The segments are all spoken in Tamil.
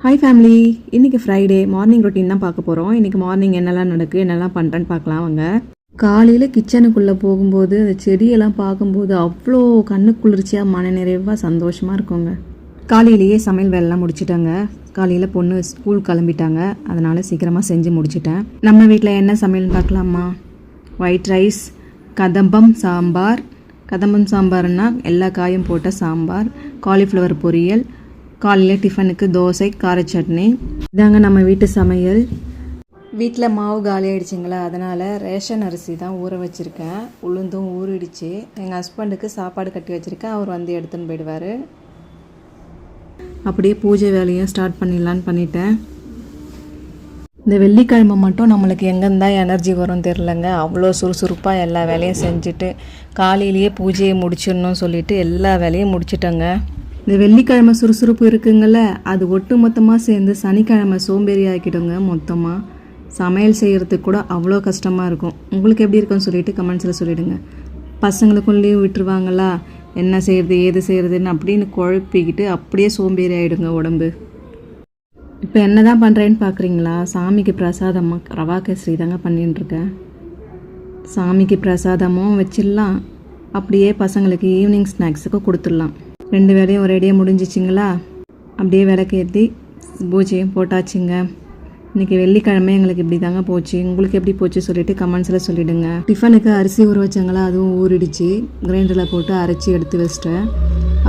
ஹாய் ஃபேமிலி, இன்றைக்கி ஃப்ரைடே மார்னிங் ரொட்டீன் தான் பார்க்க போகிறோம். இன்றைக்கி மார்னிங் என்னெல்லாம் நடக்குது, என்னெல்லாம் பண்ணுறேன்னு பார்க்கலாம் வாங்க. காலையில் கிச்சனுக்குள்ளே போகும்போது அந்த செடியெல்லாம் பார்க்கும்போது அவ்வளோ கண்ணு குளிர்ச்சியாக மன நிறைவாக சந்தோஷமாக இருக்குங்க. காலையிலேயே சமையல் வேலைலாம் முடிச்சிட்டாங்க. காலையில் பொண்ணு ஸ்கூல் கிளம்பிட்டாங்க, அதனால் சீக்கிரமாக செஞ்சு முடிச்சிட்டேன். நம்ம வீட்டில் என்ன சமையல்னு பார்க்கலாமா? ஒயிட் ரைஸ், கதம்பம் சாம்பார். கதம்பம் சாம்பார்னால் எல்லா காயும் போட்ட சாம்பார், காலிஃப்ளவர் பொரியல், காலையில் டிஃபனுக்கு தோசை, கார சட்னி. இதாங்க நம்ம வீட்டு சமையல். வீட்டில் மாவு காலி ஆகிடுச்சிங்களா, அதனால் ரேஷன் அரிசி தான் ஊற வச்சுருக்கேன். உளுந்தும் ஊறிடுச்சு. எங்கள் ஹஸ்பண்டுக்கு சாப்பாடு கட்டி வச்சுருக்கேன், அவர் வந்து எடுத்துன்னு போயிடுவார். அப்படியே பூஜை வேலையும் ஸ்டார்ட் பண்ணிடலான்னு பண்ணிட்டேன். இந்த வெள்ளிக்கிழமை மட்டும் நம்மளுக்கு எங்கேருந்தா எனர்ஜி வரும் தெரிலங்க. அவ்வளோ சுறுசுறுப்பாக எல்லா வேலையும் செஞ்சுட்டு காலையிலேயே பூஜையை முடிச்சிடணும்னு சொல்லிவிட்டு எல்லா வேலையும் முடிச்சிட்டேங்க. இந்த வெள்ளிக்கிழமை சுறுசுறுப்பு இருக்குங்கள, அது ஒட்டு மொத்தமாக சேர்ந்து சனிக்கிழமை சோம்பேறி ஆக்கிடுங்க. மொத்தமாக சமையல் செய்கிறதுக்கு கூட அவ்வளோ கஷ்டமாக இருக்கும். உங்களுக்கு எப்படி இருக்குன்னு சொல்லிட்டு கமெண்ட்ஸில் சொல்லிவிடுங்க. பசங்களுக்கும் லீவ் விட்டுருவாங்களா, என்ன செய்கிறது ஏது செய்கிறதுன்னு அப்படின்னு குழப்பிக்கிட்டு அப்படியே சோம்பேறி ஆகிடுங்க உடம்பு. இப்போ என்ன தான் பண்ணுறேன்னு பார்க்குறீங்களா? சாமிக்கு பிரசாதமாக ரவா கேசரி தாங்க பண்ணிட்டுருக்கேன். சாமிக்கு பிரசாதமும் வச்சிடலாம், அப்படியே பசங்களுக்கு ஈவினிங் ஸ்நாக்ஸுக்கு கொடுத்துடலாம். 2 வேலையும் ஒரேடியாக முடிஞ்சிச்சிங்களா. அப்படியே விளக்கேற்றி பூஜையும் போட்டாச்சுங்க. இன்றைக்கி வெள்ளிக்கிழமை எங்களுக்கு இப்படி தாங்க போச்சு. உங்களுக்கு எப்படி போச்சு சொல்லிவிட்டு கமெண்ட்ஸில் சொல்லிவிடுங்க. டிஃபனுக்கு அரிசி ஊற வச்சாங்களா, அதுவும் ஊறிடுச்சு. கிரைண்டரில் போட்டு அரைச்சி எடுத்து வச்சிட்டேன்.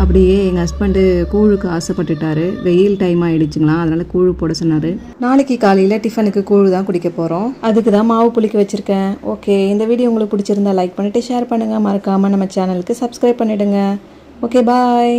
அப்படியே எங்கள் ஹஸ்பண்டு கூழுக்கு ஆசைப்பட்டுட்டார். வெயில் டைம் ஆகிடுச்சுங்களா, அதனால் கூழு போட சொன்னார். நாளைக்கு காலையில் டிஃபனுக்கு கூழு தான் குடிக்க போகிறோம். அதுக்கு தான் மாவு புளிக்க வச்சுருக்கேன். ஓகே, இந்த வீடியோ உங்களுக்கு பிடிச்சிருந்தா லைக் பண்ணிவிட்டு ஷேர் பண்ணுங்கள். மறக்காமல் நம்ம சேனலுக்கு சப்ஸ்கிரைப் பண்ணிவிடுங்க. Okay, bye.